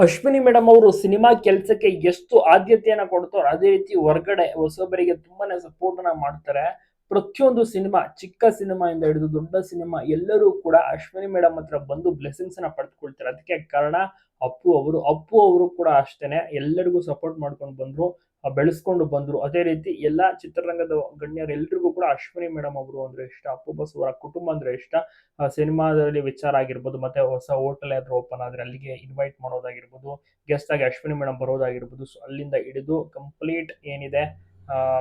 Ashwini madam ಅವರು cinema ಕೆಲಸಕ್ಕೆ ಎಷ್ಟು ಆದ್ಯತೆಯನ್ನ ಕೊಡ್ತಾರೋ ಅದೇ ರೀತಿ ಹೊರಗಡೆ ಹೊಸಬರಿಗೆ ತುಂಬಾನೇ ಸಪೋರ್ಟ್ ಅನ್ನ ಮಾಡ್ತಾರೆ. ಪ್ರತಿಯೊಂದು ಸಿನಿಮಾ, ಚಿಕ್ಕ ಸಿನಿಮಾ ಇಂದ ಹಿಡಿದು ದೊಡ್ಡ ಸಿನಿಮಾ ಎಲ್ಲರೂ ಕೂಡ ಅಶ್ವಿನಿ ಮೇಡಮ್ ಹತ್ರ ಬಂದು ಬ್ಲೆಸ್ಸಿಂಗ್ಸ್ ಅನ್ನ ಪಡೆದುಕೊಳ್ತಾರೆ. ಅದಕ್ಕೆ ಕಾರಣ ಅಪ್ಪು ಅವರು ಕೂಡ ಅಷ್ಟೇನೆ ಎಲ್ಲರಿಗೂ ಸಪೋರ್ಟ್ ಮಾಡ್ಕೊಂಡು ಬಂದ್ರು, ಬೆಳೆಸ್ಕೊಂಡು ಬಂದ್ರು. ಅದೇ ರೀತಿ ಎಲ್ಲಾ ಚಿತ್ರರಂಗದ ಗಣ್ಯರೆಲ್ಲರಿಗೂ ಕೂಡ ಅಶ್ವಿನಿ ಮೇಡಮ್ ಅವರು ಅಂದ್ರೆ ಇಷ್ಟ, ಅಪ್ಪು ಬಸ್ ಅವರ ಕುಟುಂಬ ಅಂದ್ರೆ ಇಷ್ಟ. ಸಿನಿಮಾದಲ್ಲಿ ವಿಚಾರ ಆಗಿರ್ಬೋದು, ಮತ್ತೆ ಹೊಸ ಹೋಟೆಲ್ ಯಾವ್ದಾದ್ರು ಓಪನ್ ಆದ್ರೆ ಅಲ್ಲಿಗೆ ಇನ್ವೈಟ್ ಮಾಡೋದಾಗಿರ್ಬೋದು, ಗೆಸ್ಟ್ ಆಗಿ ಅಶ್ವಿನಿ ಮೇಡಮ್ ಬರೋದಾಗಿರ್ಬೋದು. ಸೊ ಅಲ್ಲಿಂದ ಹಿಡಿದು ಕಂಪ್ಲೀಟ್ ಏನಿದೆ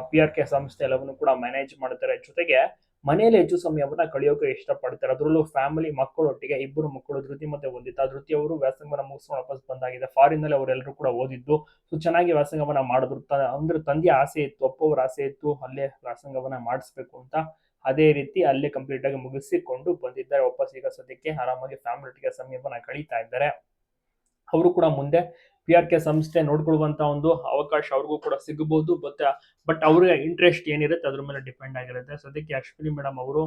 PRK ಸಂಸ್ಥೆ ಎಲ್ಲವನ್ನು ಕೂಡ ಮ್ಯಾನೇಜ್ ಮಾಡ್ತಾರೆ. ಜೊತೆಗೆ ಮನೆಯಲ್ಲಿ ಹೆಚ್ಚು ಸಮಯವನ್ನ ಕಳೆಯೋಕೆ ಇಷ್ಟಪಡ್ತಾರೆ. ಅದರಲ್ಲೂ ಫ್ಯಾಮಿಲಿ ಮಕ್ಕಳೊಟ್ಟಿಗೆ, ಇಬ್ಬರು ಮಕ್ಕಳು ಧೃತಿ ಮತ್ತೆ ವಂದಿತಾ. ಧೃತಿ ಅವರು ವ್ಯಾಸಂಗವನ್ನ ಮುಗಿಸ್ಕೊಂಡು ವಾಪಸ್ ಬಂದಾಗಿದೆ. ಫಾರಿನ್ ನಲ್ಲಿ ಅವರೆಲ್ಲರೂ ಕೂಡ ಓದಿದ್ದು. ಸೊ ಚೆನ್ನಾಗಿ ವ್ಯಾಸಂಗವನ್ನ ಮಾಡಿದ್ರು. ಅಂದ್ರೆ ತಂದೆಯ ಆಸೆ ಇತ್ತು, ಅಪ್ಪ ಅವರ ಆಸೆ ಇತ್ತು ಅಲ್ಲೇ ವ್ಯಾಸಂಗವನ್ನ ಮಾಡಿಸ್ಬೇಕು ಅಂತ. ಅದೇ ರೀತಿ ಅಲ್ಲೇ ಕಂಪ್ಲೀಟ್ ಆಗಿ ಮುಗಿಸಿಕೊಂಡು ಬಂದಿದ್ದಾರೆ. ವಾಪಸ್ ಈಗ ಸದ್ಯಕ್ಕೆ ಆರಾಮಾಗಿ ಫ್ಯಾಮಿಲಿ ಒಟ್ಟಿಗೆ ಸಮಯವನ್ನ ಕಳೀತಾ ಇದ್ದಾರೆ. ಅವರು ಕೂಡ ಮುಂದೆ PRK ಸಂಸ್ಥೆ ನೋಡ್ಕೊಳ್ಳುವಂತ ಒಂದು ಅವಕಾಶ ಅವ್ರಿಗೂ ಕೂಡ ಸಿಗಬಹುದು. ಬಟ್ ಅವ್ರಿಗೆ ಇಂಟ್ರೆಸ್ಟ್ ಏನಿರುತ್ತೆ ಅದ್ರ ಮೇಲೆ ಡಿಪೆಂಡ್ ಆಗಿರುತ್ತೆ. ಸದ್ಯಕ್ಕೆ ಅಶ್ವಿನಿ ಮೇಡಮ್ ಅವರು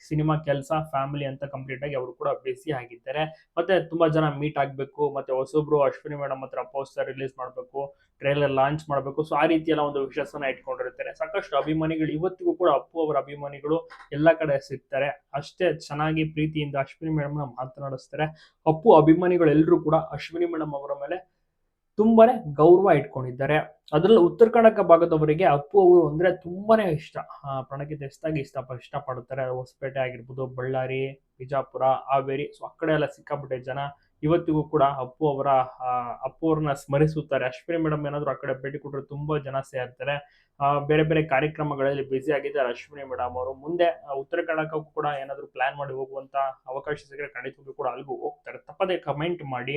ಸಿನಿಮಾ ಕೆಲಸ, ಫ್ಯಾಮಿಲಿ ಅಂತ ಕಂಪ್ಲೀಟ್ ಆಗಿ ಅವರು ಕೂಡ ಬಿಸಿ ಆಗಿದ್ದಾರೆ. ಮತ್ತೆ ತುಂಬಾ ಜನ ಮೀಟ್ ಆಗ್ಬೇಕು, ಮತ್ತೆ ಹೊಸೊಬ್ರು ಅಶ್ವಿನಿ ಮೇಡಮ್ ಹತ್ರ ಪೋಸ್ಟರ್ ರಿಲೀಸ್ ಮಾಡಬೇಕು, ಟ್ರೇಲರ್ ಲಾಂಚ್ ಮಾಡಬೇಕು. ಸೊ ಆ ರೀತಿ ಎಲ್ಲ ಒಂದು ವಿಶ್ವಾಸನ ಇಟ್ಕೊಂಡಿರ್ತಾರೆ. ಸಾಕಷ್ಟು ಅಭಿಮಾನಿಗಳು ಇವತ್ತಿಗೂ ಕೂಡ ಅಪ್ಪು ಅವರ ಅಭಿಮಾನಿಗಳು ಎಲ್ಲಾ ಕಡೆ ಸಿಗ್ತಾರೆ. ಅಷ್ಟೇ ಚೆನ್ನಾಗಿ ಪ್ರೀತಿಯಿಂದ ಅಶ್ವಿನಿ ಮೇಡಮ್ ನ ಮಾತನಾಡಿಸ್ತಾರೆ. ಅಪ್ಪು ಅಭಿಮಾನಿಗಳು ಎಲ್ಲರೂ ಕೂಡ ಅಶ್ವಿನಿ ಮೇಡಮ್ ಅವರ ಮೇಲೆ ತುಂಬಾನೇ ಗೌರವ ಇಟ್ಕೊಂಡಿದ್ದಾರೆ. ಅದರಲ್ಲೂ ಉತ್ತರ ಕರ್ನಾಟಕ ಭಾಗದವರಿಗೆ ಅಪ್ಪು ಅವರು ಅಂದ್ರೆ ತುಂಬಾನೇ ಇಷ್ಟ. ಪ್ರಾಣಕ್ಕಿಂತ ಹೆಚ್ಚಾಗಿ ಇಷ್ಟಪಡುತ್ತಾರೆ. ಹೊಸಪೇಟೆ ಆಗಿರ್ಬೋದು, ಬಳ್ಳಾರಿ, ಬಿಜಾಪುರ, ಹಾವೇರಿ, ಸೊ ಆ ಕಡೆ ಎಲ್ಲ ಸಿಕ್ಕಾಪಟ್ಟೆ ಜನ ಇವತ್ತಿಗೂ ಕೂಡ ಅಪ್ಪು ಅವ್ರನ್ನ ಸ್ಮರಿಸುತ್ತಾರೆ. ಅಶ್ವಿನಿ ಮೇಡಮ್ ಏನಾದ್ರು ಆ ಕಡೆ ಭೇಟಿ ಕೊಟ್ಟರೆ ತುಂಬಾ ಜನ ಸೇರ್ತಾರೆ. ಬೇರೆ ಬೇರೆ ಕಾರ್ಯಕ್ರಮಗಳಲ್ಲಿ ಬ್ಯುಸಿ ಆಗಿದ್ದಾರೆ ಅಶ್ವಿನಿ ಮೇಡಮ್ ಅವರು. ಮುಂದೆ ಉತ್ತರ ಕರ್ನಾಟಕಕ್ಕೂ ಕೂಡ ಏನಾದ್ರು ಪ್ಲಾನ್ ಮಾಡಿ ಹೋಗುವಂತ ಅವಕಾಶ ಸಿಕ್ಕರೆ ಖಂಡಿತವಾಗ್ಲೂ ಕೂಡ ಅಲ್ಲಿಗೂ ಹೋಗ್ತಾರೆ. ತಪ್ಪದೆ ಕಮೆಂಟ್ ಮಾಡಿ.